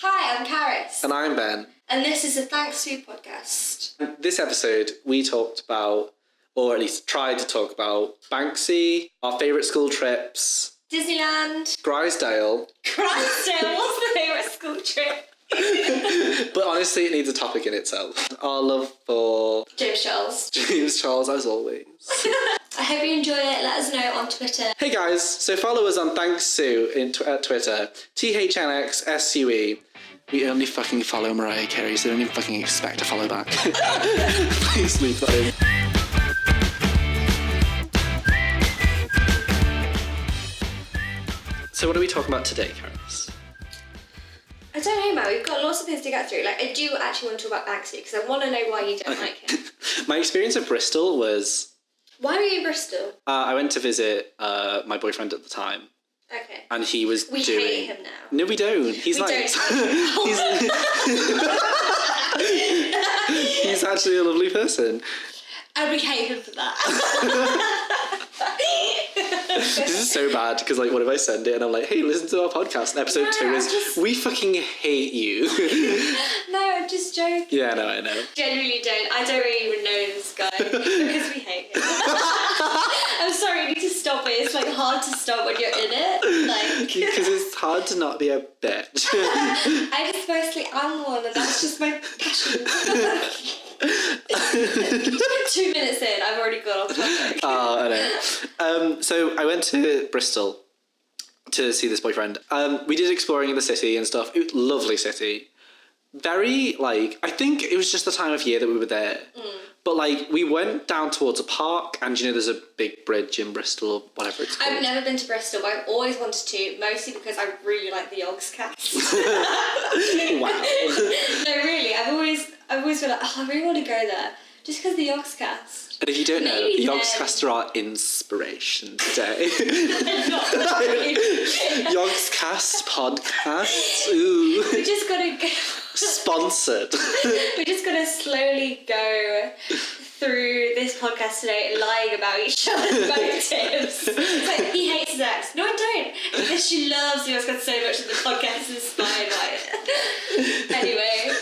Hi, I'm Karis. And I'm Ben. And this is the THNXSUE podcast. This episode, we talked about, or at least tried to talk about, Banksy, our favourite school trips, Disneyland. Grysdale. Grysdale was the favourite school trip. But honestly, it needs a topic in itself. Our love for... James Charles. James Charles, as always. I hope you enjoy it. Let us know on Twitter. Hey guys, so follow us on THNXSUE at Twitter, THNXSUE. We only fucking follow Mariah Carey, so don't even fucking expect to follow back. Please leave that in. So what are we talking about today, Karis? I don't know, Matt. We've got lots of things to get through. Like, I do actually want to talk about Banksy because I want to know why you don't like him. My experience of Bristol was... Why were you in Bristol? I went to visit my boyfriend at the time. Okay. And he was We doing... hate him now. No, we don't. He's nice. He's actually a lovely person. And we hate him for that. This is so bad because, like, what if I send it and I'm like, hey, listen to our podcast, and episode 2 is we fucking hate you. No, I'm just joking. Yeah, no, I know. Genuinely don't. I don't really even know this guy because we hate him. I'm sorry, I need to stop it. It's like hard to stop when you're in it. Like, because it's hard to not be a bitch. I just mostly am one, and that's just my passion. 2 minutes in, I've already got off topic. Oh, I know. So I went to Bristol to see this boyfriend. We did exploring in the city and stuff. It was a lovely city. Very, like, I think it was just the time of year that we were there. But, like, we went down towards a park, and, you know, there's a big bridge in Bristol or whatever it's called. I've never been to Bristol, but I've always wanted to, mostly because I really like the Yogs cast. Wow. No, really, I've always been like, oh, I really want to go there, just because the Yogs cast. And if you don't know, Maybe the Yogscast are our inspiration today. Yogscast podcast. Ooh. We just gotta go. Sponsored. We're just gonna slowly go through this podcast today lying about each other's motives. It's like, he hates his ex. No, I don't. Because she loves the Yogscast so much that the podcast is inspired by it. Anyway,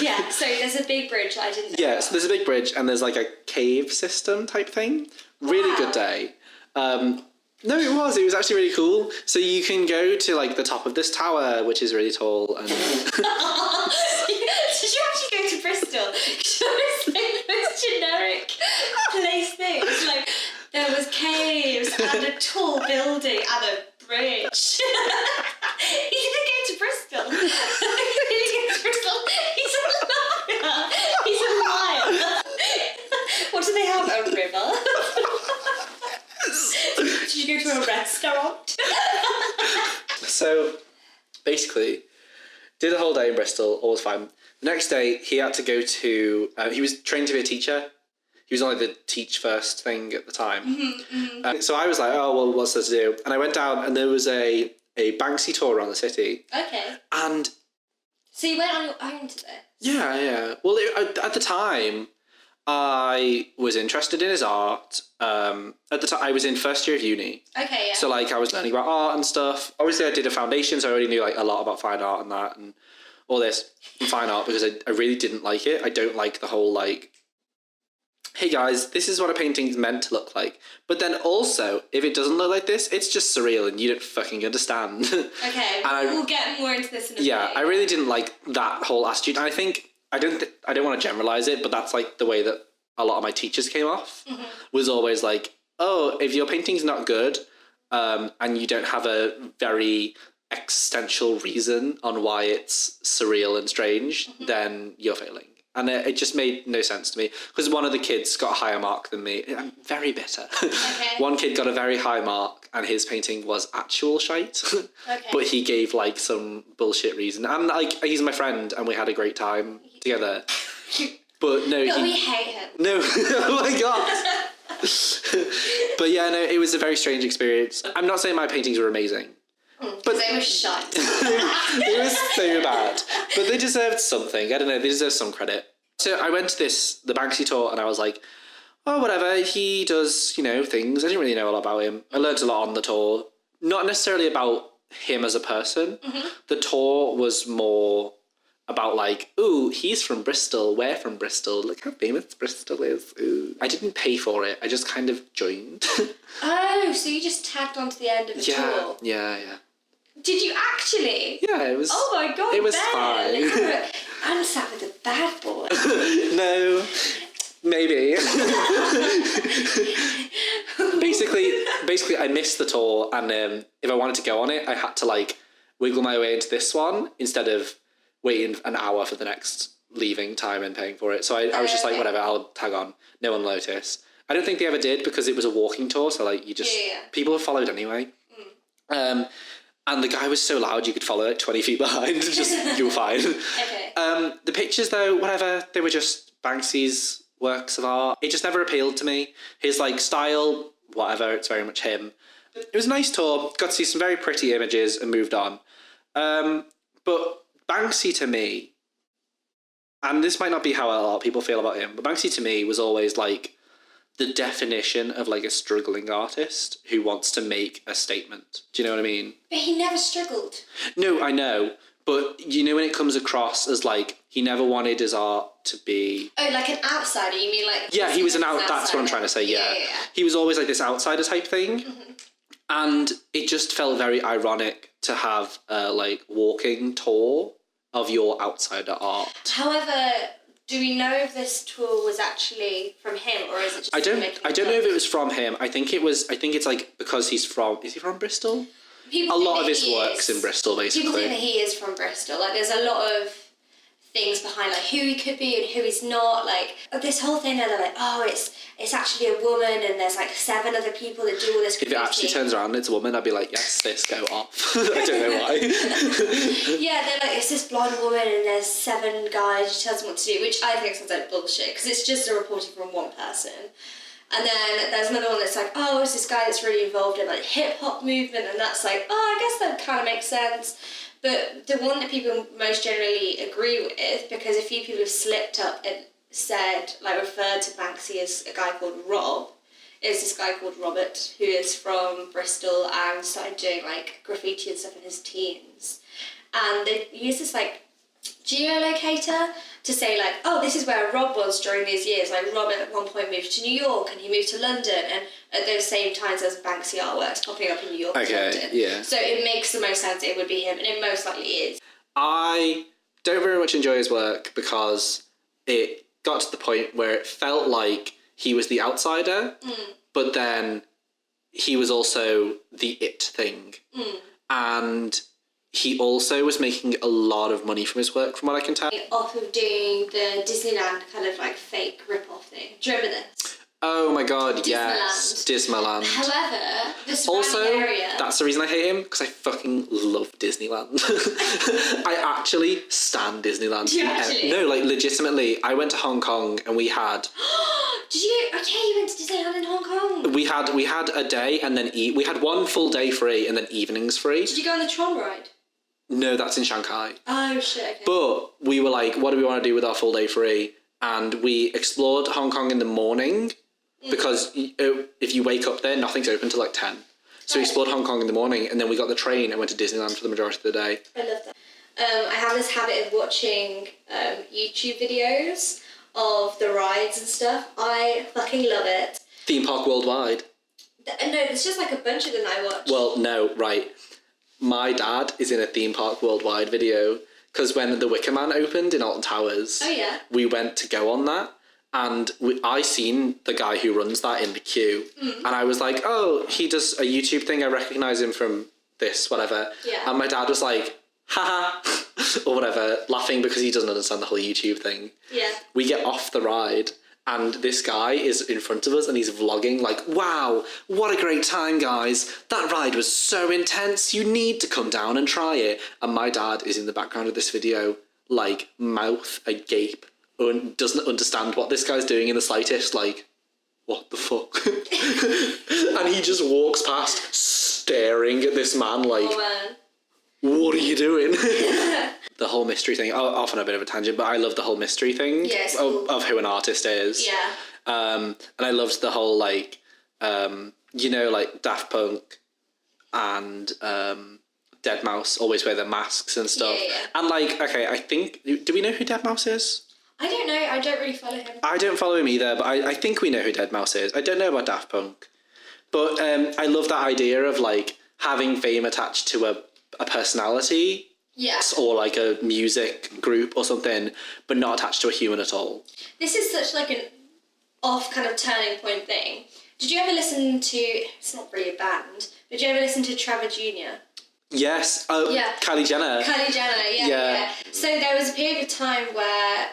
yeah, so there's a big bridge I didn't know Yeah, about. so there's a big bridge and there's like a cave system type thing. Really good day. No, it was actually really cool. So you can go to like the top of this tower, which is really tall. And Did you actually go to Bristol? Because it's like the most generic place thing. It's like, there was caves and a tall building and a bridge. He didn't go to Bristol. He didn't go to Bristol. He's a liar. He's a liar. What do they have? A river? Did you go to a restaurant? so basically, did the whole day in Bristol, all was fine. The next day, he had to go to, he was trained to be a teacher. He was on like the teach first thing at the time. So I was like, oh, well, what's there to do? And I went down and there was a Banksy tour around the city. Okay. And... So you went on your own to this? Yeah. Well, at the time, I was interested in his art. At the time, I was in first year of uni. Okay, yeah. So, like, I was learning about art and stuff. Obviously, I did a foundation, so I already knew, like, a lot about fine art and that and all this. And fine art, because I really didn't like it. I don't like the whole, like, hey, guys, this is what a painting's meant to look like. But then also, if it doesn't look like this, it's just surreal and you don't fucking understand. Okay, we'll get more into this in a bit. Yeah, I really didn't like that whole attitude. And I think... I don't want to generalize it, but that's like the way that a lot of my teachers came off. Was always like, oh, if your painting's not good, and you don't have a very existential reason on why it's surreal and strange, then you're failing. And it just made no sense to me because one of the kids got a higher mark than me. I'm very bitter. Okay. One kid got a very high mark and his painting was actual shite. Okay. But he gave like some bullshit reason. And like he's my friend and we had a great time together. But no, we hate him. No, oh my god. But yeah, no, it was a very strange experience. I'm not saying my paintings were amazing. But they were shite. They were so bad. But they deserved something. I don't know, they deserve some credit. So I went to the Banksy tour and I was like, oh, whatever, he does, you know, things. I didn't really know a lot about him. I learned a lot on the tour. Not necessarily about him as a person. The tour was more about like, ooh, he's from Bristol, we're from Bristol, look how famous Bristol is. Ooh. I didn't pay for it, I just kind of joined. Oh, so you just tagged on to the end of the tour? Yeah. Did you actually? Yeah, it was... Oh my god, it was Ben. fine. I'm sat with a bad boy. No, maybe. basically, I missed the tour, and if I wanted to go on it, I had to like wiggle my way into this one instead of waiting an hour for the next leaving time and paying for it. So I was just like, whatever, I'll tag on. No one will notice. I don't think they ever did because it was a walking tour, so like you just people have followed anyway. And the guy was so loud you could follow it 20 feet behind. Just you were fine. Okay. The pictures though, whatever, they were just Banksy's works of art. It just never appealed to me. His like style, whatever, it's very much him. It was a nice tour. Got to see some very pretty images and moved on. But Banksy to me, and this might not be how a lot of people feel about him, but Banksy to me was always like the definition of like a struggling artist who wants to make a statement. Do you know what I mean? But he never struggled. No, I know. But you know when it comes across as like he never wanted his art to be... Oh, like an outsider? You mean like... Yeah, he was an outsider. That's what I'm trying to say, yeah. He was always like this outsider type thing. And it just felt very ironic to have a like walking tour of your outsider art. However, do we know if this tour was actually from him or is it just... I don't know if it was from him. I think it's like because he's from... Is he from Bristol? People a lot of his work's in Bristol, basically. People think that he is from Bristol. Like, there's a lot of things behind, like, who he could be and who he's not. Like, this whole thing that they're like, oh, it's actually a woman and there's, like, 7 other people that do all this graffiti. If it actually turns around and it's a woman, I'd be like, yes, sis, go off. I don't know why. Yeah, they're like, it's this blonde woman and there's 7 guys, she tells them what to do, which I think sounds like bullshit, because it's just a reporting from one person. And then there's another one that's like, oh, it's this guy that's really involved in like hip-hop movement, and that's like, oh, I guess that kind of makes sense. But the one that people most generally agree with, because a few people have slipped up and said, like referred to Banksy as a guy called Rob, is this guy called Robert, who is from Bristol and started doing like graffiti and stuff in his teens. And they use this like geolocator to say like, oh, this is where Rob was during these years. Like Rob at one point moved to New York and he moved to London, and at those same times there's Banksy artworks popping up in New York and London. Yeah. So it makes the most sense it would be him, and it most likely is. I don't very much enjoy his work because it got to the point where it felt like he was the outsider, but then he was also the it thing. And he also was making a lot of money from his work, from what I can tell. Off of doing the Disneyland kind of like fake rip-off thing. Do you remember this? Oh my god, Disneyland. yes. Disneyland. However, this also, area... that's the reason I hate him, because I fucking love Disneyland. I actually stan Disneyland. Do you actually? No, like legitimately. I went to Hong Kong and we had... Did you? Okay, you went to Disneyland in Hong Kong. We had a day and then we had one full day free and then evenings free. Did you go on the Tron ride? No, that's in Shanghai. Oh shit, okay. But we were like, what do we want to do with our full day free? And we explored Hong Kong in the morning because if you wake up there, nothing's open till like 10. So we explored Hong Kong in the morning and then we got the train and went to Disneyland for the majority of the day. I love that. I have this habit of watching YouTube videos of the rides and stuff. I fucking love it. Theme Park Worldwide. No, there's just like a bunch of them I watch. Well, no, right. My dad is in a Theme Park Worldwide video because when the Wicker Man opened in Alton Towers, we went to go on that, and I seen the guy who runs that in the queue, and I was like, oh, he does a YouTube thing, I recognise him from this, whatever. Yeah. And my dad was like, haha, or whatever, laughing because he doesn't understand the whole YouTube thing. Yeah. We get off the ride, and this guy is in front of us and he's vlogging like, wow, what a great time, guys. That ride was so intense. You need to come down and try it. And my dad is in the background of this video, like mouth agape, and doesn't understand what this guy's doing in the slightest, like, what the fuck? And he just walks past staring at this man like, oh, man. What are you doing? The whole mystery thing, off on a bit of a tangent, but I love the whole mystery thing of who an artist is. Yeah. And I loved the whole, like, like Daft Punk and Deadmau5 always wear their masks and stuff. Yeah. And like, okay, I think, do we know who Deadmau5 is? I don't know. I don't really follow him. I don't follow him either, but I think we know who Deadmau5 is. I don't know about Daft Punk. But I love that idea of like having fame attached to a personality. Yeah. Or like a music group or something, but not attached to a human at all. This is such like an off kind of turning point thing. Did you ever listen to, it's not really a band, but did you ever listen to Trevor Jr.? Yes. Oh, yeah. Kylie Jenner. Kylie Jenner, yeah. So there was a period of time where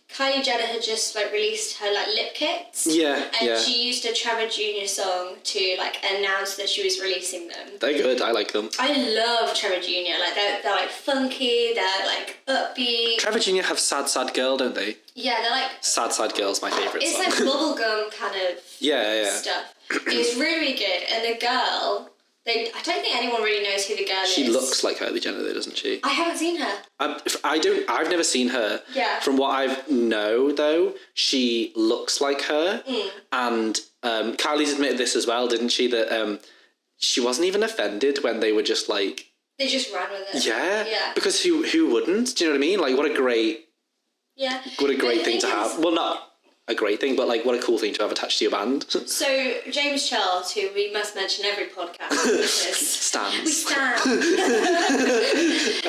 Kylie Jenner had just like released her like lip kits. Yeah. And she used a Trevor Jr. song to like announce that she was releasing them. They're good. I like them. I love Trevor Jr. Like they're like funky. They're like upbeat. Trevor Jr. have Sad Sad Girl, don't they? Yeah, they're like Sad Girl's my favourite song. It's like bubblegum kind of stuff. It's really, really good. And the girl, I don't think anyone really knows who the girl is. She looks like Kylie Jenner though, doesn't she? I haven't seen her. I've never seen her. Yeah. From what I know though, she looks like her. And Kylie's admitted this as well, didn't she? That she wasn't even offended when they were just like... They just ran with it. Yeah. Because who wouldn't? Do you know what I mean? Like, what a great... Yeah. What a great thing to have. Well, not a great thing, but like what a cool thing to have attached to your band. So James Charles, who we must mention every podcast, stands. We stand.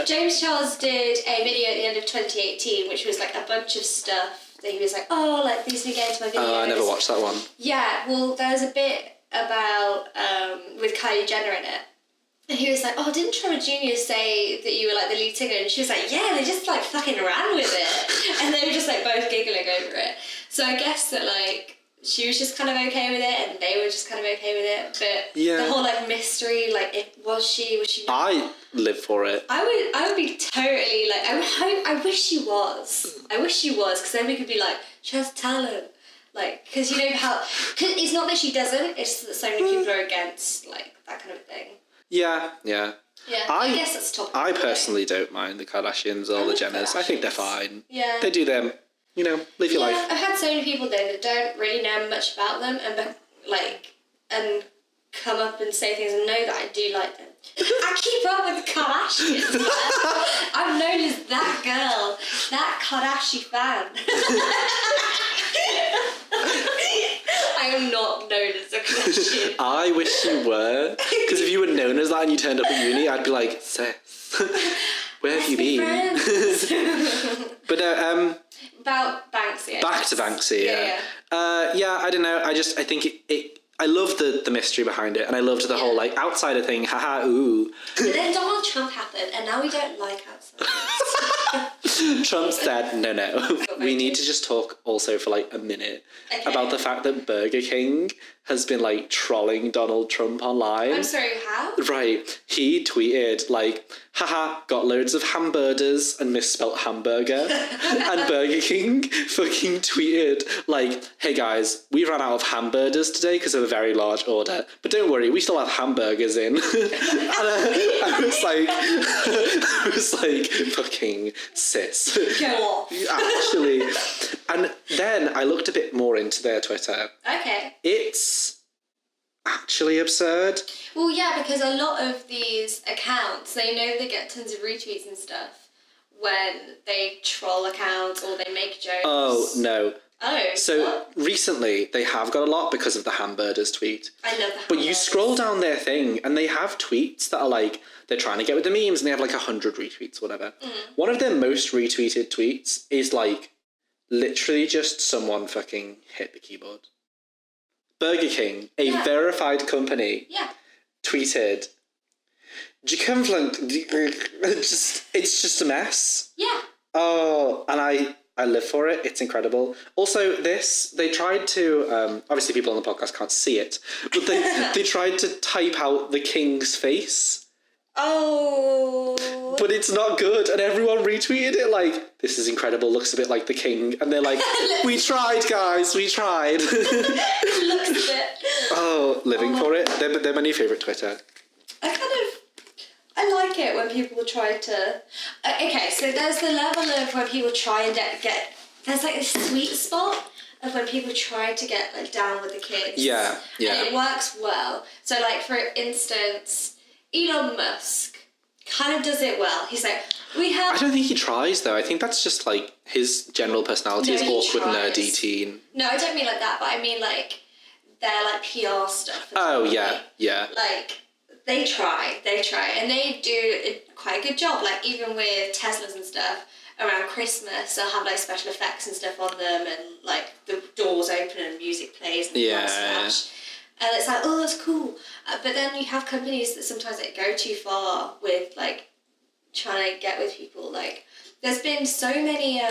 James Charles did a video at the end of 2018, which was like a bunch of stuff that he was like, oh, like these new games, my videos. Oh, I never watched that one. Yeah, well, there's a bit about with Kylie Jenner in it. And he was like, oh, didn't Trevor Jr. say that you were like the lead singer? And she was like, yeah, they just like fucking ran with it. And they were just like both giggling over it. So I guess that like she was just kind of okay with it and they were just kind of okay with it. But the whole like mystery, like was she not? I live for it. I would be totally like, I wish she was. I wish she was, because then we could be like, she has talent. Like, because you know how, cause it's not that she doesn't, it's that so many people are against like that kind of thing. Yeah. Yeah, I guess that's top. I personally don't mind the Kardashians or the Jenners. I think they're fine. Yeah. They do them, you know, live your life. I've had so many people though that don't really know much about them and come up and say things and know that I do like them. I keep up with the Kardashians. I'm known as that girl, that Kardashian fan. I am not known as a Kardashian. I wish you were, because if you were known as that and you turned up at uni, I'd be like, sis, where have you been? But about Banksy. Back to Banksy, yeah. I don't know. I think it I loved the mystery behind it, and I loved the whole like outsider thing. Haha, ooh. And then Donald Trump happened, and now we don't like outsiders. Trump said no. We need to just talk also for like a minute about the fact that Burger King has been like trolling Donald Trump online. I'm sorry, how? Right. He tweeted like, haha, got loads of hamburgers and misspelt hamburger. And Burger King fucking tweeted like, hey guys, we ran out of hamburgers today because of a very large order. But don't worry, we still have hamburgers in. And I was like, fucking sis. Go off. Actually. And then I looked a bit more into their Twitter. Okay. It's actually absurd. Well, yeah, because a lot of these accounts, they know they get tons of retweets and stuff when they troll accounts or they make jokes. Oh, no. Oh, so what? Recently they have got a lot because of the hamburgers tweet. I love that. But you scroll down their thing and they have tweets that are like, they're trying to get with the memes and they have like 100 retweets, whatever. One of their most retweeted tweets is like literally just someone fucking hit the keyboard. Burger King, a verified company, tweeted, it's just a mess. Yeah. Oh, and I live for it. It's incredible. Also, they tried to, obviously people on the podcast can't see it, but they tried to type out the king's face. Oh. But it's not good, and everyone retweeted it like, this is incredible, looks a bit like the king, and they're like, we tried, guys, we tried. Looks a bit. Oh, living for it. They're my new favourite Twitter. I like it when people try to... Okay, so there's the level of when people try and get... There's like a sweet spot of when people try to get like down with the kids. Yeah. And it works well. So like, for instance, Elon Musk kind of does it well. He's like, we I have... don't think he tries, though. I think that's just, like, his general personality is he awkward, tries. nerdy teen. No, I don't mean like that, but I mean, like, their, like, PR stuff. Oh, yeah, yeah. Like, they try, and they do quite a good job. Like, even with Teslas and stuff, around Christmas, they'll have, like, special effects and stuff on them, and, like, the doors open and music plays and splash. And it's like, oh, that's cool. But then you have companies that sometimes like, go too far with, like, trying to get with people. Like, there's been so many,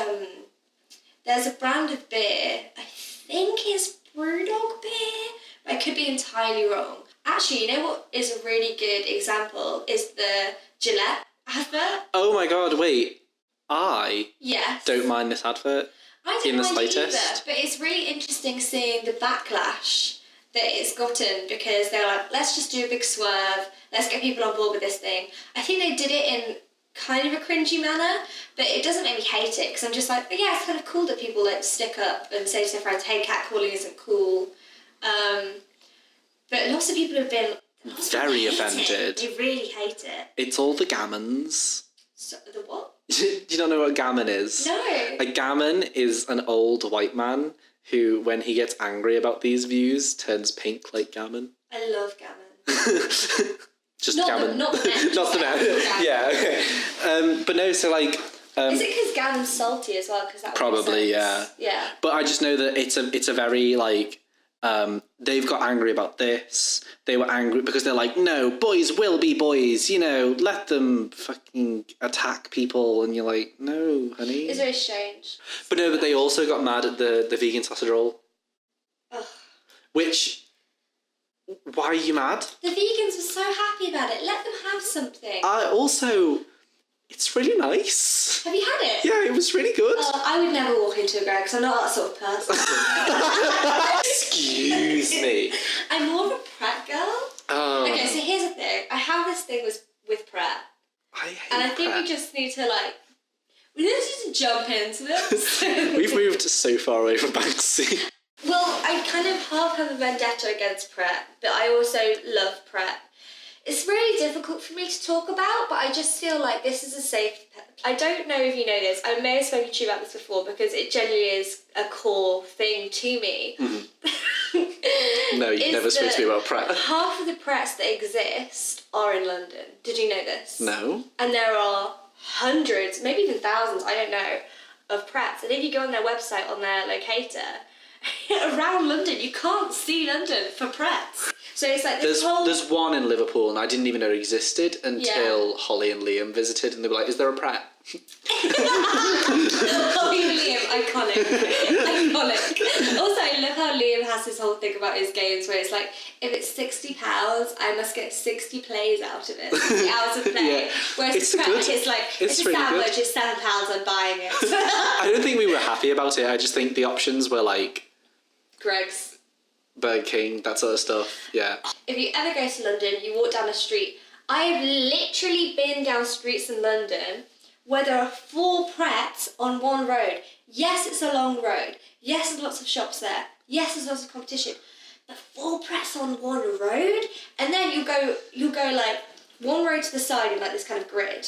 there's a brand of beer, I think it's Brewdog beer, but I could be entirely wrong. Actually, you know what is a really good example is the Gillette advert. Oh my god, wait. I Yes. don't mind this advert I in don't the mind it slightest. either, but it's really interesting seeing the backlash that it's gotten because they're like, let's just do a big swerve, let's get people on board with this thing. I think they did it in kind of a cringy manner, but it doesn't make me hate it because I'm just like, but yeah, it's kind of cool that people like stick up and say to their friends, hey, catcalling isn't cool. But lots of people have been Very offended. They really hate it. It's all the gammons. So, the what? Do you not know what gammon is? No. A gammon is an old white man who, when he gets angry about these views, turns pink like gammon. I love gammon. Just not gammon. Not the men. Not the men. Yeah, okay. But no, so like... is it because gammon's salty as well? Cause that probably, makes sense. yeah. But I just know that it's a very, like... they've got angry about this. They were angry because they're like, no, boys will be boys, you know, let them fucking attack people. And you're like, no, honey. It's very strange. But no, but they also got mad at the vegan sausage roll. Ugh. Which, why are you mad? The vegans were so happy about it. Let them have something. It's really nice. Have you had it? Yeah, it was really good. I would never walk into a Greg because I'm not that sort of person. Excuse me. I'm more of a Pret girl. Oh. Okay, so here's the thing. I have this thing with Pret. I hate And I think Pret. we just need to, like, we need to jump into this. We've moved so far away from Banksy. Well, I kind of half have a vendetta against Pret, but I also love Pret. It's really difficult for me to talk about, but I just feel like this is a safe... I don't know if you know this. I may have spoken to you about this before because it genuinely is a core thing to me. Mm-hmm. No, you've never spoken to me about Pret. Half of the Prets that exist are in London. Did you know this? No. And there are hundreds, maybe even thousands, I don't know, of Prets. And if you go on their website, on their locator, around London, you can't see London for Prets. So it's like this There's one in Liverpool, and I didn't even know it existed until Holly and Liam visited, and they were like, is there a Pret? Holly and Liam, iconic. Also, I love how Liam has this whole thing about his games where it's like, if it's £60, I must get 60 plays out of it, 60 hours of play. Yeah. Whereas It's Pret, good. it's like, it's a really sandwich, good. it's £7, I'm buying it. I don't think we were happy about it. I just think the options were like Greg's. Burger King, that sort of stuff. Yeah. If you ever go to London, you walk down a street. I have literally been down streets in London where there are 4 Prets on one road. Yes, it's a long road. Yes, there's lots of shops there. Yes, there's lots of competition. But 4 Prets on one road? And then you go like one road to the side in like this kind of grid.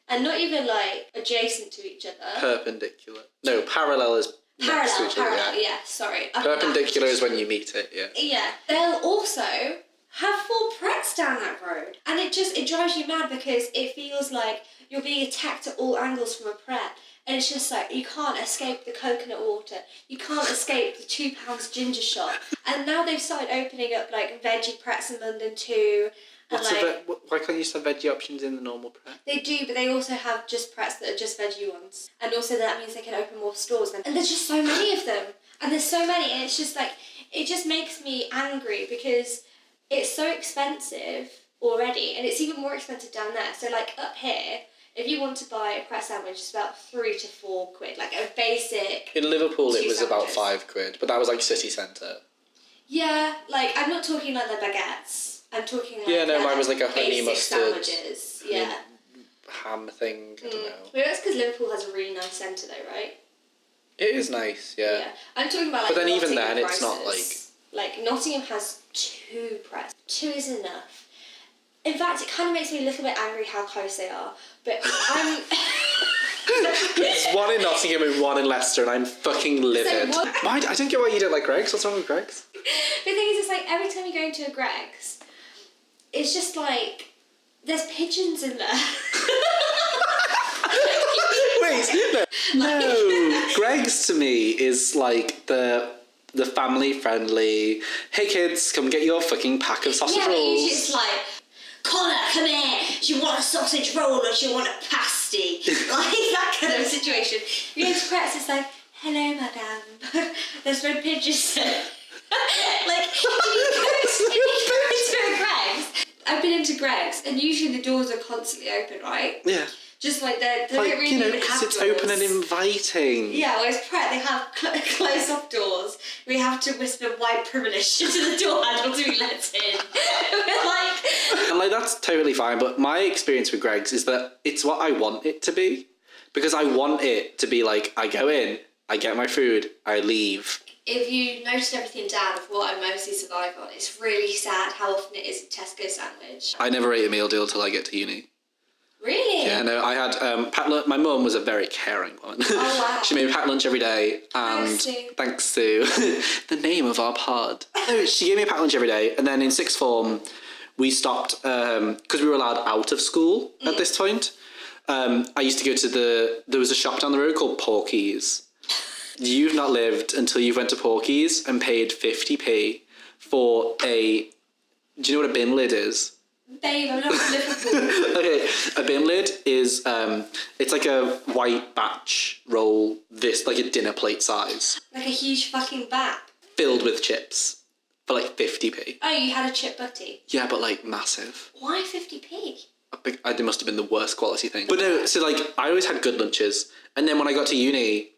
And not even like adjacent to each other. Perpendicular. No, parallel is next to each other, Parallel, yeah, sorry. Perpendicular is when you meet it, yeah. Yeah. They'll also have 4 Prets down that road. And it drives you mad because it feels like you're being attacked at all angles from a Pret. And it's just like, you can't escape the coconut water. You can't escape the £2 ginger shop. And now they've started opening up like veggie Prets in London too. And Why can't you just have veggie options in the normal Pret? They do, but they also have just Prets that are just veggie ones. And also that means they can open more stores. And there's just so many of them. And there's so many, and it's just like, it just makes me angry because it's so expensive already, and it's even more expensive down there. So like up here, if you want to buy a Pret sandwich, it's about £3 to £4. Like a basic... In Liverpool, it was sandwiches. about £5, but that was like city centre. Yeah, like I'm not talking like the baguettes. I'm talking like mine was like a honey basic mustard sandwiches. Yeah. ham thing. I don't know. Well, that's because Liverpool has a really nice centre, though, right? It is nice, yeah. I'm talking about like. But then even Nottingham then, it's prices. not like Nottingham has 2 Prets. 2 is enough. In fact, it kind of makes me a little bit angry how close they are. But I'm... There's one in Nottingham and one in Leicester, and I'm fucking livid. So Why? I don't get why you don't like Greggs. What's wrong with Greggs? The thing is, it's like every time you go into a Greggs, it's just like there's pigeons in there. Wait, no. Greggs to me is like the family-friendly, hey kids, come get your fucking pack of sausage rolls. Yeah, but usually it's like, Connor, come here. Do you want a sausage roll or do you want a pasty? Like that kind of situation. You go to Greggs, it's like, hello, madame. There's no pigeons there. Like, if you go into a Greggs, I've been into Greggs, and usually the doors are constantly open, right? Yeah. Just like they don't really you know, even have it's doors. open and inviting. Yeah, whereas Pret, they have closed off doors. We have to whisper white privilege into the door handle to be let in. We're like... And like, that's totally fine, but my experience with Greggs is that it's what I want it to be. Because I want it to be like, I go in, I get my food, I leave. If you noted everything down of what I mostly survive on, it's really sad how often it is a Tesco sandwich. I never ate a meal deal till I get to uni. Really? Yeah, no, I had packed lunch. My mum was a very caring woman. Oh, wow. She made me packed lunch every day. And thanks, Sue. The name of our pod. No, she gave me a packed lunch every day. And then in sixth form, we stopped, because we were allowed out of school at this point. I used to go to there was a shop down the road called Porky's. You've not lived until you went to Porky's and paid 50p for do you know what a bin lid is? Babe, I'm not from Liverpool. Okay, a bin lid is, it's like a white batch roll, like a dinner plate size. Like a huge fucking bat. Filled with chips for like 50p. Oh, you had a chip butty? Yeah, but like massive. Why 50p? They must have been the worst quality thing. But no, so like, I always had good lunches. And then when I got to uni,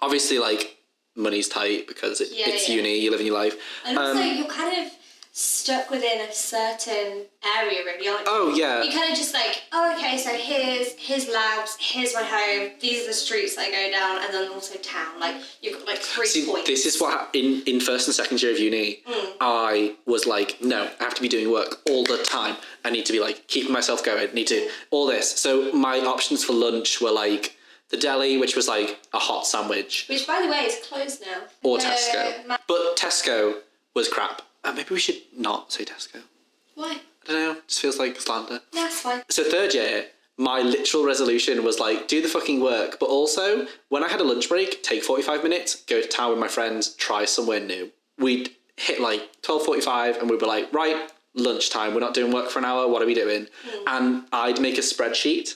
obviously like, money's tight because it's uni, you're living your life. And also, you're kind of stuck within a certain area, really, aren't you? Oh, yeah. You kind of just like, oh, okay, so here's labs, here's my home, these are the streets that I go down, and then also town. Like, you've got like 3 points. This is what, in first and second year of uni, I was like, no, I have to be doing work all the time. I need to be like, keeping myself going, need to, all this. So my options for lunch were like, the deli, which was like a hot sandwich. Which, by the way, is closed now. Or Tesco. But Tesco was crap. Maybe we should not say Tesco. Why? I don't know. It just feels like slander. Yeah, it's fine. So third year, my literal resolution was like, do the fucking work. But also, when I had a lunch break, take 45 minutes, go to town with my friends, try somewhere new. We'd hit like 12:45 and we'd be like, right, lunchtime. We're not doing work for an hour. What are we doing? And I'd make a spreadsheet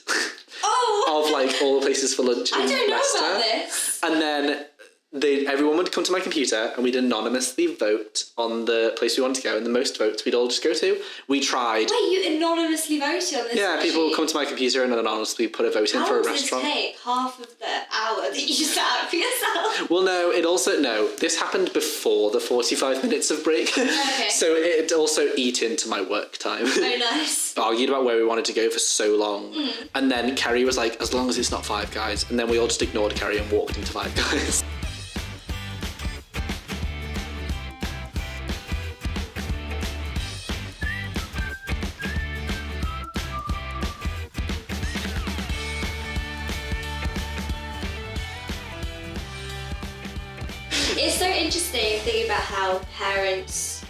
of like all the places for lunch in I don't know Leicester. about this. And then everyone would come to my computer and we'd anonymously vote on the place we wanted to go, and the most votes we'd all just go to. We tried. Wait, you anonymously voted on this? Yeah, people would come to my computer and anonymously put a vote in for a restaurant. How long does it take? Half of the hour that you sat out for yourself? Well, no, this happened before the 45 minutes of break. Okay. So it also eat into my work time. Oh, nice. Argued about where we wanted to go for so long. And then Kerry was like, as long as it's not Five Guys. And then we all just ignored Kerry and walked into Five Guys. It's so interesting thinking about how parents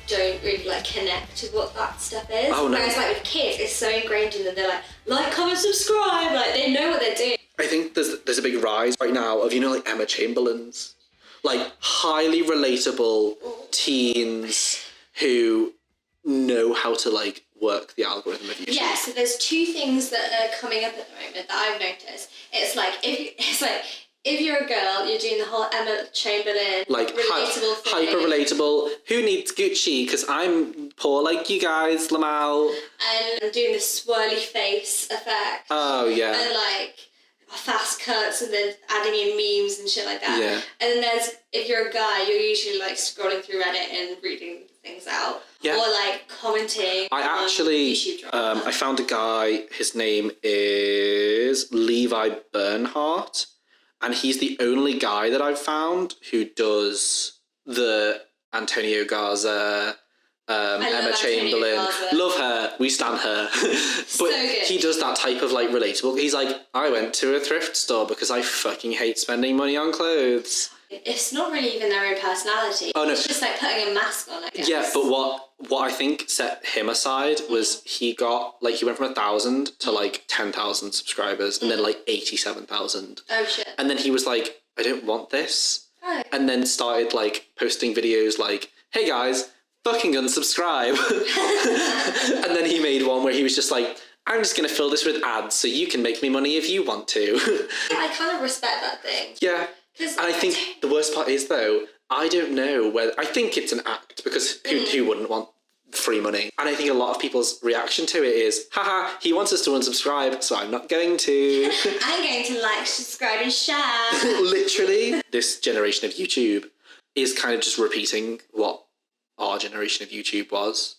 don't really like connect with what that stuff is. Oh, no. Whereas like with kids, it's so ingrained in them. They're like, comment, subscribe. Like they know what they're doing. I think there's a big rise right now of, like Emma Chamberlain's. Like highly relatable teens who know how to like work the algorithm of YouTube. Yeah, so there's 2 things that are coming up at the moment that I've noticed. It's like if you're a girl, you're doing the whole Emma Chamberlain like relatable thing. Hyper relatable. Who needs Gucci? Because I'm poor like you guys, Lamal. And doing the swirly face effect. Oh yeah. And like fast cuts and then adding in memes and shit like that. Yeah. And then if you're a guy, you're usually like scrolling through Reddit and reading things out. Yeah. Or like commenting I actually, YouTube drama. I found a guy, his name is Levi Bernhardt, and he's the only guy that I've found who does the Antonio Garza, Emma love Chamberlain. Anthony Love her. We stand her. But So good. he does that type of like relatable. He's like, I went to a thrift store because I fucking hate spending money on clothes. It's not really even their own personality. Oh, no. It's just like putting a mask on, I guess. Yeah, but what I think set him aside was he went from 1,000 to like 10,000 subscribers and then like 87,000. Oh shit. And then he was like, I don't want this. Oh. And then started like posting videos like, hey guys, fucking unsubscribe. And then he made one where he was just like, I'm just going to fill this with ads so you can make me money if you want to. I kind of respect that thing. Yeah. And I think the worst part is, though, I don't know whether... I think it's an act, because who wouldn't want free money? And I think a lot of people's reaction to it is, haha, he wants us to unsubscribe, so I'm not going to. I'm going to like, subscribe and share. Literally. This generation of YouTube is kind of just repeating what our generation of YouTube was.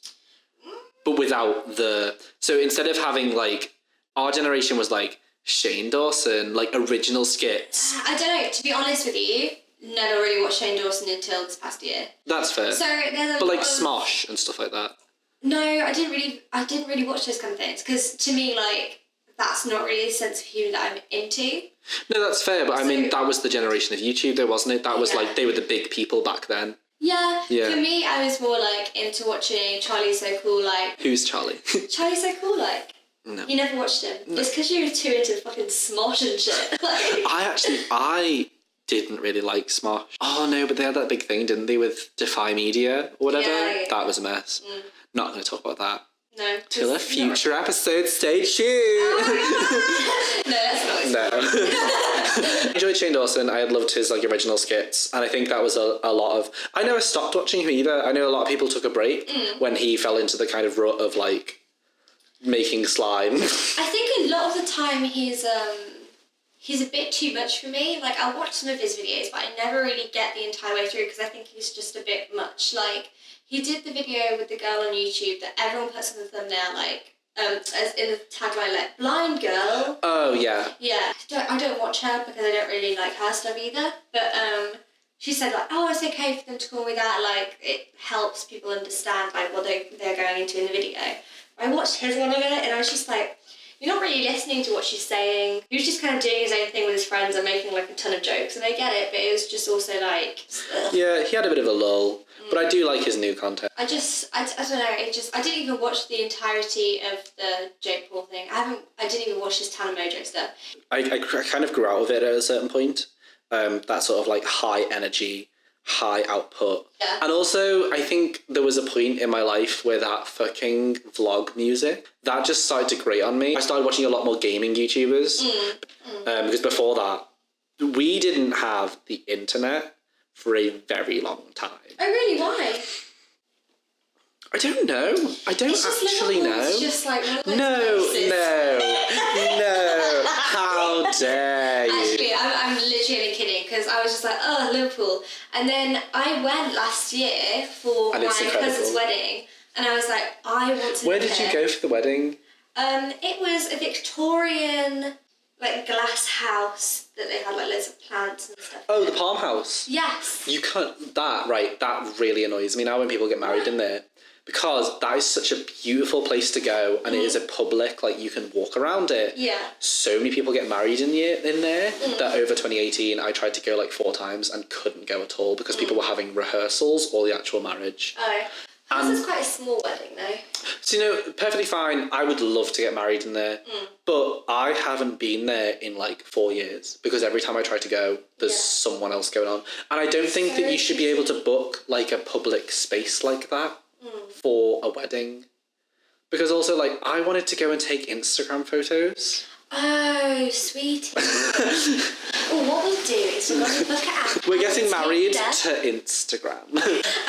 But without the... So instead of having, like... Our generation was, like, Shane Dawson, like, original skits. I don't know, to be honest with you, never really watched Shane Dawson until this past year. That's fair. So there's a But, like, lot of... Smosh and stuff like that. No, I didn't really watch those kind of things, because to me, like, that's not really a sense of humour that I'm into. No, that's fair, but I mean, that was the generation of YouTube, though, wasn't it? That was, like, they were the big people back then. Yeah. Yeah. For me, I was more, like, into watching Charlie's So Cool, like... Who's Charlie? Charlie's So Cool, like... No. You never watched him? No. It's because you were too into fucking Smosh and shit. I didn't really like Smosh. Oh, no, but they had that big thing, didn't they, with Defy Media or whatever? Yeah. That was a mess. Not going to talk about that. No. Till a future episode, stay tuned. Oh, no, that's not. No. I enjoyed Shane Dawson. I had loved his like original skits, and I think that was a lot of... I never stopped watching him either. I know a lot of people took a break when he fell into the kind of rut of like making slime. I think a lot of the time he's a bit too much for me. Like, I'll watch some of his videos, but I never really get the entire way through because I think he's just a bit much. Like, he did the video with the girl on YouTube that everyone puts in the thumbnail, like, as in the tagline, like, blind girl. Oh, yeah. Yeah. I don't watch her because I don't really like her stuff either. But she said, like, oh, it's okay for them to call me that. Like, it helps people understand, like, what they're going into in the video. I watched his one of it, and I was just like, you're not really listening to what she's saying. He was just kind of doing his own thing with his friends and making, like, a ton of jokes. And I get it, but it was just also, like... Ugh. Yeah, he had a bit of a lull. But I do like his new content. I don't know, I didn't even watch the entirety of the Jake Paul thing. I didn't even watch his Tana Mojo stuff. I kind of grew out of it at a certain point. That sort of like high energy, high output. Yeah. And also, I think there was a point in my life where that fucking vlog music, that just started to grate on me. I started watching a lot more gaming YouTubers. Because before that, we didn't have the internet for a very long time. Oh, really? Why? I don't know. I don't actually know. It's just like No. How dare you? Actually, I'm literally kidding because I was just like, oh, Liverpool. And then I went last year for my cousin's wedding, and I was like, I want to. Where did you go for the wedding? It was a Victorian, like, glass house that they had like loads of plants and stuff. Oh, the Palm House. Yes. You can't. That really annoys me now when people get married in there. Because that is such a beautiful place to go, and it is a public, like, you can walk around it. Yeah. So many people get married in there that over 2018 I tried to go like 4 times and couldn't go at all because people were having rehearsals or the actual marriage. Oh. This is quite a small wedding though. So, you know, perfectly fine. I would love to get married in there. But I haven't been there in like 4 years because every time I try to go, there's someone else going on. And I don't think that you should be able to book like a public space like that for a wedding. Because also, like, I wanted to go and take Instagram photos. Oh, sweetie. What we'll do is we're going to book it out. We're getting married to Instagram.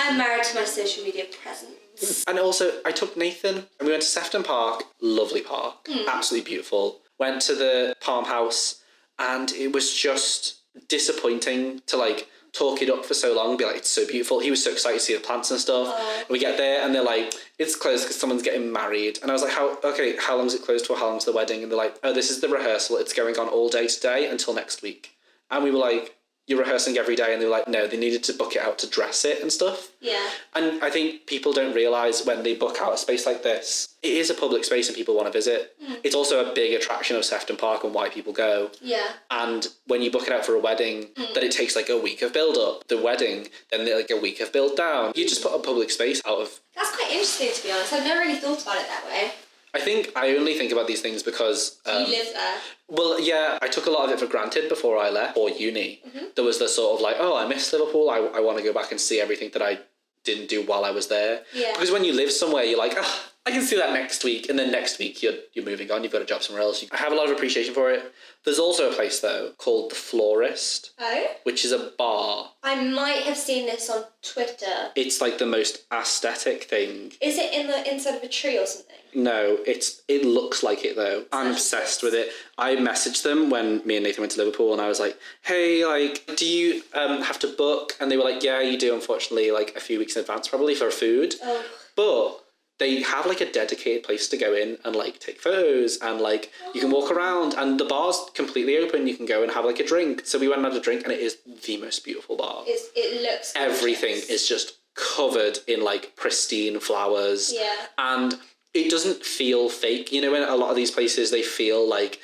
I'm married to my social media presence. And also, I took Nathan and we went to Sefton Park. Lovely park. Absolutely beautiful. Went to the Palm House and it was just disappointing to, like, talk it up for so long, be like, it's so beautiful. He was so excited to see the plants and stuff. And we get there and they're like, it's closed because someone's getting married. And I was like, how long is it closed for? How long's the wedding? And they're like, oh, this is the rehearsal. It's going on all day today until next week. And we were like, you're rehearsing every day, and they were like, no, they needed to book it out to dress it and stuff. Yeah. And I think people don't realise when they book out a space like this, it is a public space and people want to visit. It's also a big attraction of Sefton Park and why people go. Yeah. And when you book it out for a wedding, then it takes like a week of build up. The wedding, then like a week of build down. You just put a public space out of... That's quite interesting, to be honest. I've never really thought about it that way. I think I only think about these things because... you live there. Well, yeah, I took a lot of it for granted before I left, or uni. There was the sort of like, oh, I miss Liverpool. I want to go back and see everything that I didn't do while I was there. Yeah. Because when you live somewhere, you're like, oh, I can see that next week. And then next week, you're moving on. You've got a job somewhere else. I have a lot of appreciation for it. There's also a place, though, called The Florist. Oh? Which is a bar. I might have seen this on Twitter. It's like the most aesthetic thing. Is it in the inside of a tree or something? No, it looks like it though. I'm obsessed with it. I messaged them when me and Nathan went to Liverpool, and I was like, hey, like, do you have to book? And they were like, yeah, you do, unfortunately, like a few weeks in advance probably for food. Oh. But they have like a dedicated place to go in and like take photos, and like you can walk around, and the bar's completely open. You can go and have like a drink. So we went and had a drink, and it is the most beautiful bar. It looks gorgeous. Everything is just covered in like pristine flowers. Yeah. And it doesn't feel fake. You know, in a lot of these places, they feel like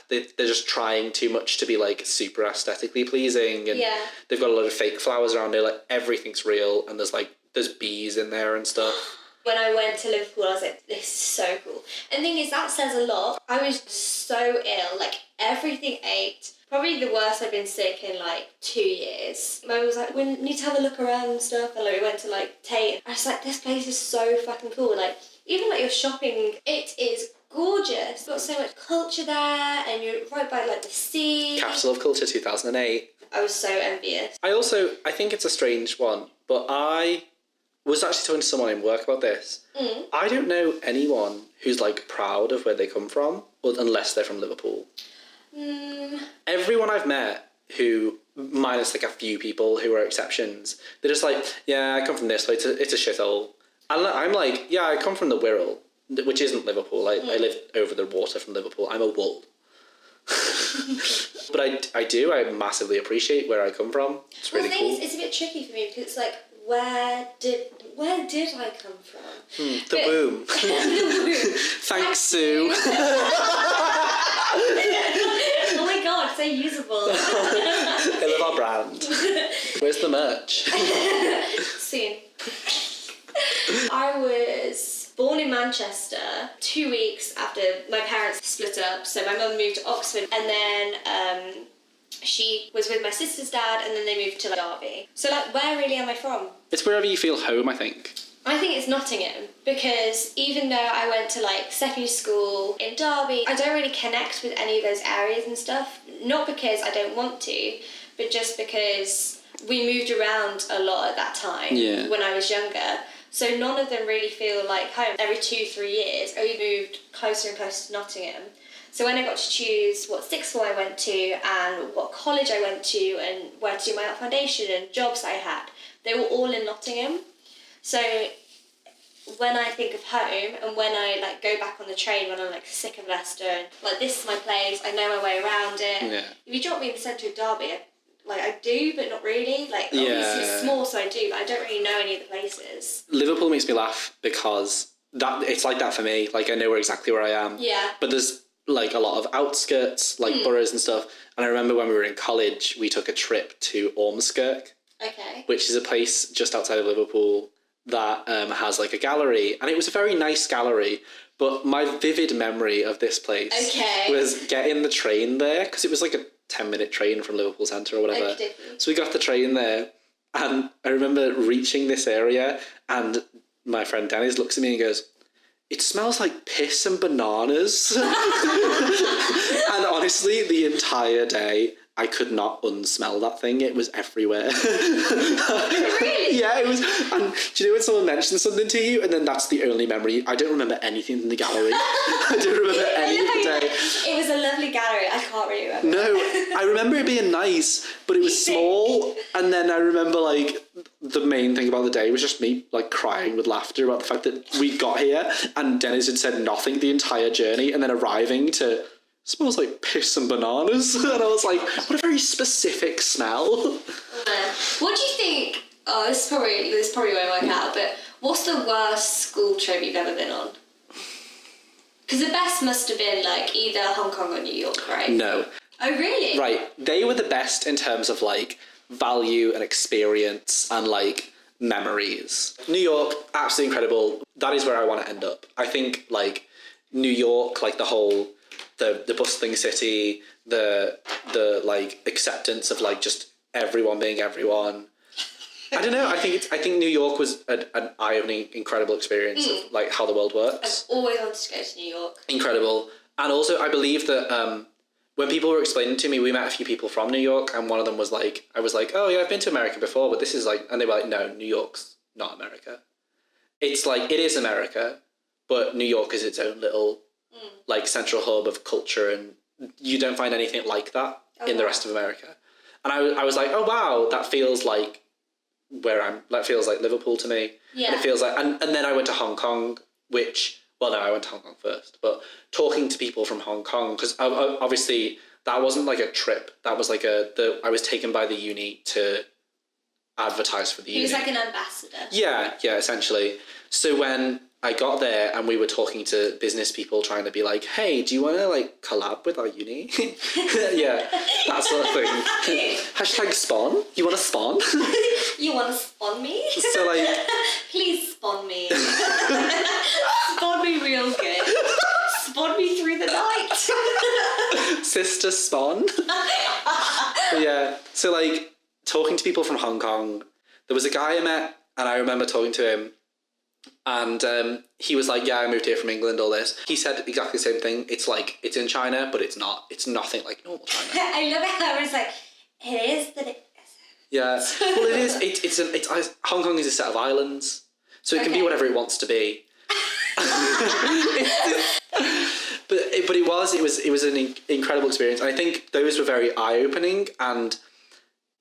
they're just trying too much to be like super aesthetically pleasing, and they've got a lot of fake flowers around there. Like everything's real, and there's bees in there and stuff. When I went to Liverpool, I was like, this is so cool. And the thing is, that says a lot. I was so ill, like everything ached. Probably the worst I've been sick in like 2 years. Mum was like, we need to have a look around and stuff. And like, we went to like Tate. I was like, this place is so fucking cool. Like, even like your shopping, it is gorgeous. You've got so much culture there, and you're right by like the sea. Capital of Culture 2008. I was so envious. I think it's a strange one, but I was actually talking to someone in work about this. I don't know anyone who's like proud of where they come from, unless they're from Liverpool. Everyone I've met who, minus like a few people who are exceptions, they're just like, yeah, I come from this place, it's a shithole. And I'm like, yeah, I come from the Wirral, which isn't Liverpool. I live over the water from Liverpool. I'm a wool. But I massively appreciate where I come from. It's really cool. The thing is, it's a bit tricky for me because it's like, where did I come from? The womb. The womb. Thanks, Sue. Oh my god, so usable. I love our brand. Where's the merch? Soon. I was born in Manchester 2 weeks after my parents split up. So my mum moved to Oxford, and then she was with my sister's dad, and then they moved to Derby. So like, where really am I from? It's wherever you feel home, I think. I think it's Nottingham, because even though I went to like secondary school in Derby, I don't really connect with any of those areas and stuff. Not because I don't want to, but just because we moved around a lot at that time when I was younger. So none of them really feel like home. Every 2-3 years, we moved closer and closer to Nottingham. So when I got to choose what sixth form I went to and what college I went to and where to do my art foundation and jobs I had, they were all in Nottingham. So when I think of home and when I like go back on the train when I'm like sick of Leicester and like this is my place, I know my way around it. Yeah. If you drop me in the centre of Derby, I do, but not really. Like, obviously it's small, so I do, but I don't really know any of the places. Liverpool makes me laugh because it's like that for me. Like, I know exactly where I am. Yeah. But there's, like, a lot of outskirts, like, boroughs and stuff. And I remember when we were in college, we took a trip to Ormskirk. Okay. Which is a place just outside of Liverpool that has, like, a gallery. And it was a very nice gallery. But my vivid memory of this place was getting the train there, because it was, like, a 10-minute train from Liverpool Centre or whatever. Okay. So we got the train there, and I remember reaching this area, and my friend Dennis looks at me and goes, "It smells like piss and bananas." And honestly, the entire day, I could not unsmell that thing. It was everywhere. Really? Yeah, it was. And do you know when someone mentions something to you, and then that's the only memory? I don't remember anything in the gallery. I don't remember any of the day. It was a lovely gallery. I can't really remember. No, I remember it being nice, but it was small. And then I remember, like, the main thing about the day was just me, like, crying with laughter about the fact that we got here, and Dennis had said nothing the entire journey, and then arriving to smells like piss and bananas. And I was like, what a very specific smell. What do you think? Oh, this probably won't work out. But what's the worst school trip you've ever been on? Because the best must have been like either Hong Kong or New York, right? No. Oh, really? Right. They were the best in terms of like value and experience and like memories. New York, absolutely incredible. That is where I want to end up. I think like New York, like the whole, the bustling city, the like acceptance of like just everyone being everyone. I don't know. I think New York was an eye-opening, incredible experience of like how the world works. I've always wanted to go to New York. Incredible. And also I believe that when people were explaining to me, we met a few people from New York, and one of them was like, I was like, oh yeah, I've been to America before, but this is like, and they were like, no, New York's not America. It's like, it is America, but New York is its own little like central hub of culture, and you don't find anything like that in the rest of America. And I was like, oh wow, that feels like that feels like Liverpool to me. Yeah. And it feels like, and then I went to Hong Kong, which, well, no, I went to Hong Kong first, but talking to people from Hong Kong, because obviously that wasn't like a trip. That was like I was taken by the uni to advertise for the uni. He was like an ambassador. Yeah, essentially. So when I got there and we were talking to business people trying to be like, hey, do you want to like collab with our uni? Yeah, that sort of thing. Hashtag spawn. You want to spawn? You want to spawn me? So like, please spawn me. Spawn me real good. Spawn me through the night. Sister spawn. Yeah. So like talking to people from Hong Kong, there was a guy I met and I remember talking to him. And he was like, yeah, I moved here from England, all this. He said exactly the same thing. It's like, it's in China, but it's not. It's nothing like normal China. I love it how it's like, it is, but it isn't. Yeah. Well, it is. It's Hong Kong is a set of islands, so it can be whatever it wants to be. But it was an incredible experience. And I think those were very eye-opening, and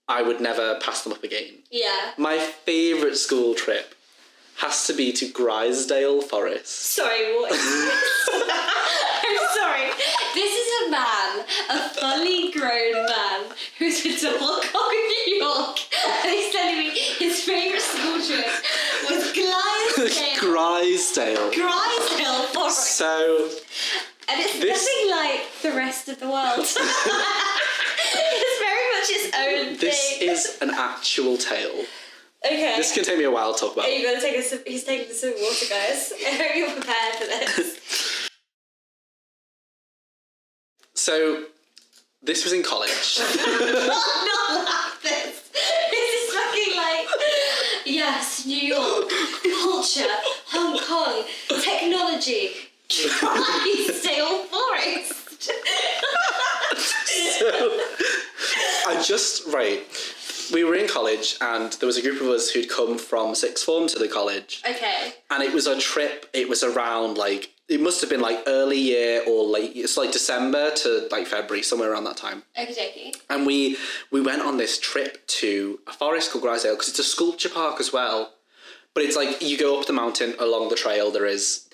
I would never pass them up again. Yeah. My favourite school trip has to be to Grysdale Forest. Sorry, what is this? I'm sorry. This is a man, a fully grown man, who's been to Hong Kong and New York, and he's telling me his favourite school trip was Grysdale. Grysdale Forest. So... And it's nothing like the rest of the world. It's very much its own thing. This is an actual tale. Okay. This can take me a while to talk about. Are you going to take a sip? He's taking a sip of water, guys. I hope you're prepared for this. So, this was in college. Not like this. This is fucking like, yes, New York, culture, Hong Kong, technology, Grysdale Forest. So, we were in college and there was a group of us who'd come from sixth form to the college. Okay. And it was a trip, it was around like, it must have been like early year or late, it's like December to like February, somewhere around that time. Okay. And we went on this trip to a forest called Grysdale because it's a sculpture park as well. But it's like, you go up the mountain along the trail, there is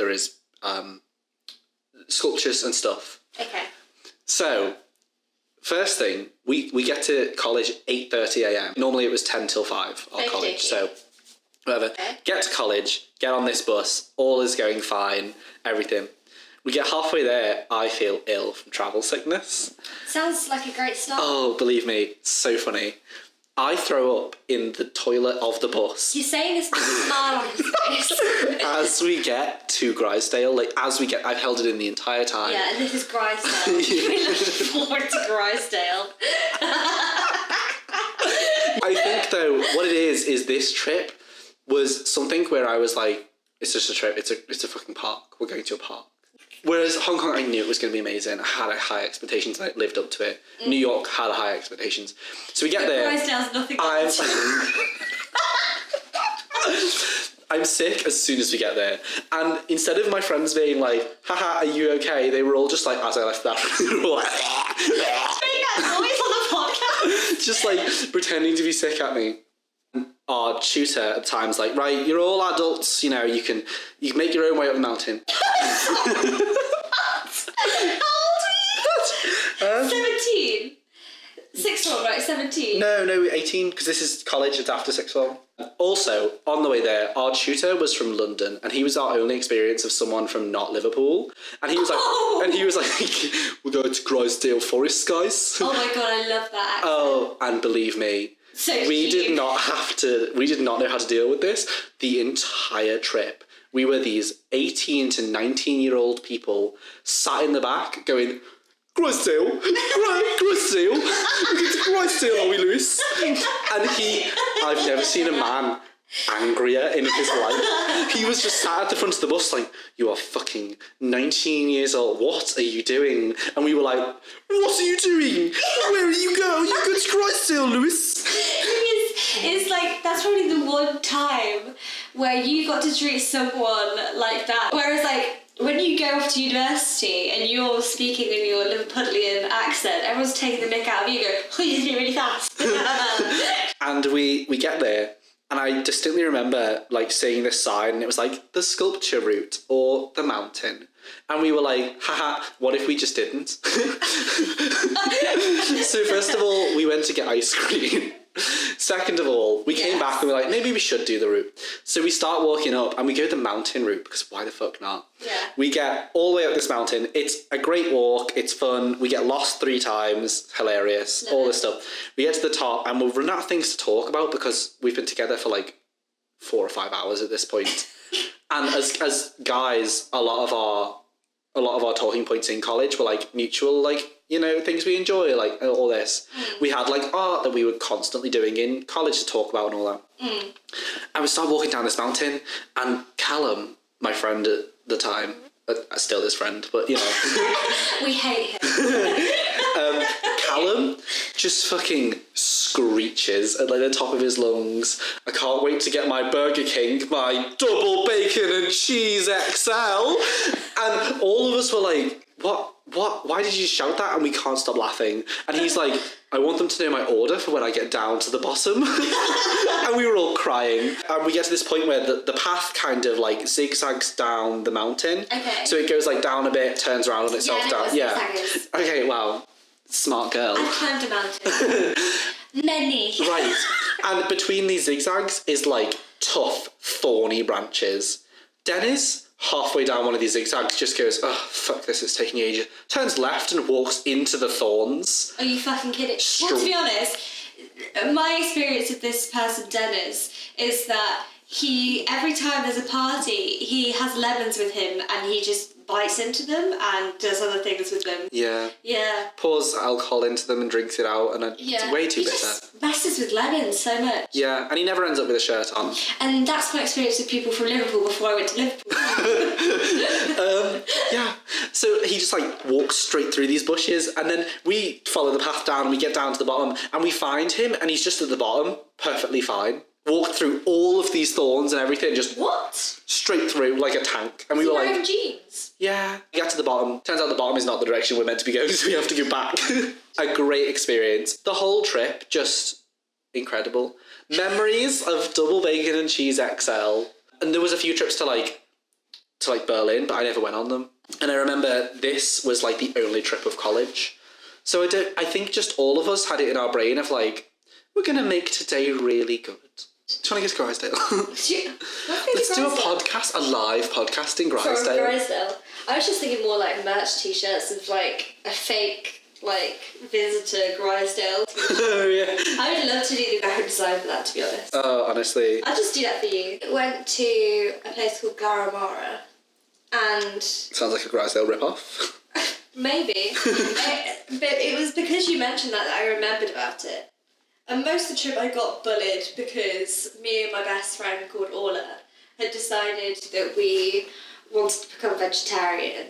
sculptures and stuff. Okay. So, first thing, we get to college at 8:30 a.m. Normally it was 10 till 5, our college. So, whatever. Okay. Get to college, get on this bus, all is going fine, everything. We get halfway there, I feel ill from travel sickness. Sounds like a great start. Oh, believe me, so funny. I throw up in the toilet of the bus. You're saying this with a smile on his face. As we get to Grysdale, I've held it in the entire time. Yeah, and this is Grysdale. We're looking forward to Grysdale. I think, though, what it is this trip was something where I was like, it's just a trip, it's a fucking park. We're going to a park. Whereas Hong Kong, I knew it was going to be amazing. I had high expectations and I lived up to it. New York had high expectations. So we get there. Grysdale's nothing like I'm sick as soon as we get there. And instead of my friends being like, haha, are you okay? They were all just like, as I left that room, like, make that noise on the podcast. just like pretending to be sick at me. Our tutor at the time's like, right, you're all adults, you know, you can make your own way up the mountain. How old are you? 17. Sixth form, right? 17. No, 18, because this is college, it's after sixth form. Also, on the way there, our tutor was from London, and he was our only experience of someone from not Liverpool. And he was like, we're going to Grysdale Forest, guys. Oh my god, I love that accent. Oh, and believe me, we did not know how to deal with this the entire trip. We were these 18 to 19-year-old people sat in the back going, Grysdale, Grysdale, we're going to Grysdale, are we, Lewis? And I've never seen a man angrier in his life. He was just sat at the front of the bus like, you are fucking 19 years old, what are you doing? And we were like, what are you doing? Where are you going? You go to Grysdale, Lewis. It's like, that's probably the one time where you got to treat someone like that. Whereas like, when you go off to university and you're speaking in your Liverpudlian accent, everyone's taking the mick out of you. You go, oh, you did it really fast. And we get there, and I distinctly remember like seeing this sign, and it was like the sculpture route or the mountain. And we were like, haha, what if we just didn't? So first of all, we went to get ice cream. Second of all, we came back and we were like, maybe we should do the route. So we start walking up and we go the mountain route because why the fuck not? Yeah. We get all the way up this mountain. It's a great walk. It's fun. We get lost 3 times. Hilarious. All this stuff. We get to the top and we've run out of things to talk about because we've been together for like 4 or 5 hours at this point. And as guys, a lot of our talking points in college were like mutual, like, you know, things we enjoy, like all this. We had like art that we were constantly doing in college to talk about and all that. And we started walking down this mountain, and Callum, my friend at the time, still his friend, but you know. We hate him. Callum just fucking screeches at like the top of his lungs. I can't wait to get my Burger King, my double bacon and cheese XL. And all of us were like, what? Why did you shout that? And we can't stop laughing. And he's like, I want them to know my order for when I get down to the bottom. And we were all crying. And we get to this point where the path kind of like zigzags down the mountain. Okay. So it goes like down a bit, turns around on itself down. Yeah. Okay, wow. Smart girl. I've climbed a mountain. Many. Right. And between these zigzags is like tough, thorny branches. Dennis, halfway down one of these zigzags, just goes, oh, fuck this, it's taking ages. Turns left and walks into the thorns. Are you fucking kidding? Well, to be honest, my experience with this person, Dennis, is that every time there's a party, he has lemons with him and he just bites into them and does other things with them. Yeah. Yeah. Pours alcohol into them and drinks it out, and it's way too bitter. He just messes with lemons so much. Yeah, and he never ends up with a shirt on. And that's my experience with people from Liverpool before I went to Liverpool. Yeah. So he just like walks straight through these bushes, and then we follow the path down and we get down to the bottom and we find him, and he's just at the bottom, perfectly fine. Walked through all of these thorns and everything, just what? Straight through like a tank. And we were like, jeans? Yeah. We get to the bottom. Turns out the bottom is not the direction we're meant to be going, so we have to go back. A great experience. The whole trip, just incredible. Memories of double bacon and cheese XL. And there was a few trips to Berlin, but I never went on them. And I remember this was like the only trip of college. So I think just all of us had it in our brain of like, we're going to make today really good. Do you want to get to Grysdale? Let's do a podcast, a live podcast in Grysdale. From Grysdale. I was just thinking more like merch t-shirts of like a fake like visitor Grysdale t-shirt. Oh yeah. I would love to do the graphic design for that, to be honest. Oh, honestly. I'll just do that for you. Went to a place called Garamara and... Sounds like a Grysdale ripoff. Maybe. But it was because you mentioned that I remembered about it. And most of the trip I got bullied because me and my best friend called Orla had decided that we wanted to become vegetarian.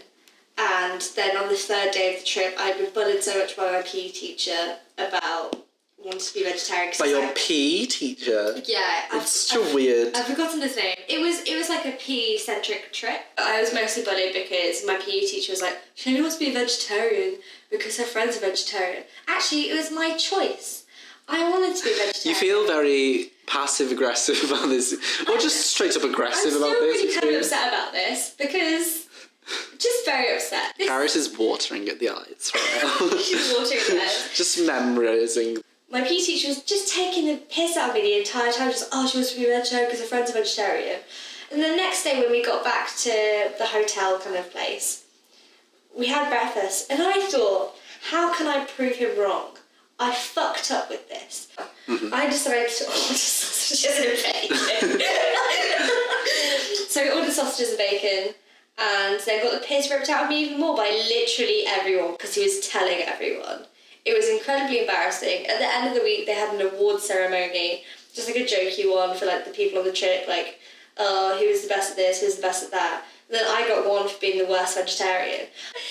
And then on the 3rd day of the trip, I'd been bullied so much by my PE teacher about wanting to be vegetarian. By your PE teacher? Yeah. It's so weird. I've forgotten his name. It was like a PE-centric trip. I was mostly bullied because my PE teacher was like, she only wants to be a vegetarian because her friends are vegetarian. Actually, it was my choice. I wanted to be vegetarian. You feel very passive-aggressive about this, or just straight-up aggressive about this? I'm still really kind of upset about this because Just very upset. Karis is watering at the eyes right now. She's watering the eyes. Just memorising. My PE teacher was just taking the piss out of me the entire time. Just, she wants to be a vegetarian because her friend's a vegetarian. And the next day when we got back to the hotel kind of place, we had breakfast, and I thought, how can I prove him wrong? I fucked up with this. Mm-hmm. I decided to order sausages and bacon. So we ordered sausages and bacon, and then got the piss ripped out of me even more by literally everyone, because he was telling everyone. It was incredibly embarrassing. At the end of the week, they had an award ceremony, just like a jokey one for like the people on the trip, like, who was the best at this, who was the best at that. And then I got one for being the worst vegetarian.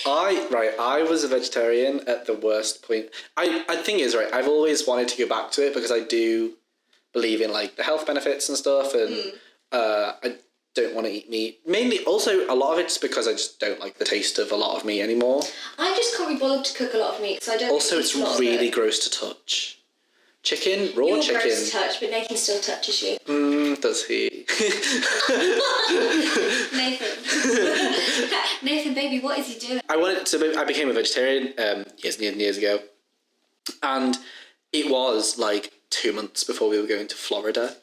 I was a vegetarian at the worst point. I think is right. I've always wanted to go back to it because I do believe in like the health benefits and stuff, and I don't want to eat meat. Mainly, also a lot of it's because I just don't like the taste of a lot of meat anymore. I just can't be bothered to cook a lot of meat, so I don't. Also, it's really gross to touch. Chicken, raw You're chicken. gross to touch, but Nathan still touches you. Does he? Nathan, baby, what is he doing? I became a vegetarian years and years ago, and it was like 2 months before we were going to Florida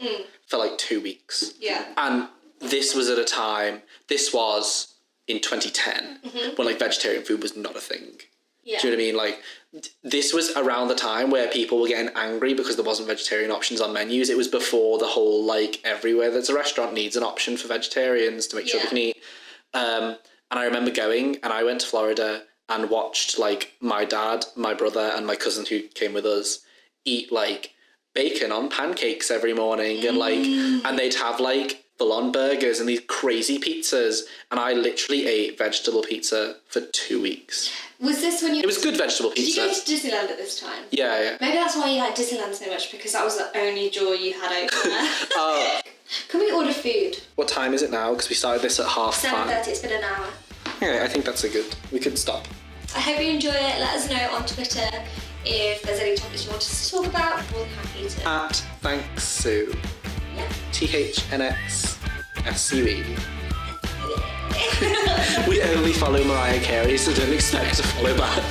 for like 2 weeks. Yeah. And this was at a time. This was in 2010 when like vegetarian food was not a thing. Yeah. Do you know what I mean? Like, this was around the time where people were getting angry because there wasn't vegetarian options on menus. It was before the whole, like, everywhere there's a restaurant needs an option for vegetarians to make sure they can eat. And I remember going, and I went to Florida and watched, like, my dad, my brother, and my cousin who came with us eat, like, bacon on pancakes every morning. And, like, and they'd have, like, full-on burgers and these crazy pizzas. And I literally ate vegetable pizza for 2 weeks. Was this when you... It was good vegetable pizza. Did you go to Disneyland at this time? Yeah. Maybe that's why you like Disneyland so much, because that was the only joy you had over there. Can we order food? What time is it now? Because we started this at 5:30. 7:30, it's been an hour. Yeah, I think that's we could stop. I hope you enjoy it. Let us know on Twitter if there's any topics you want us to talk about. We're happy to... At THNXSUE. Yeah. THNXSUE. We only follow Mariah Carey, so don't expect to follow back.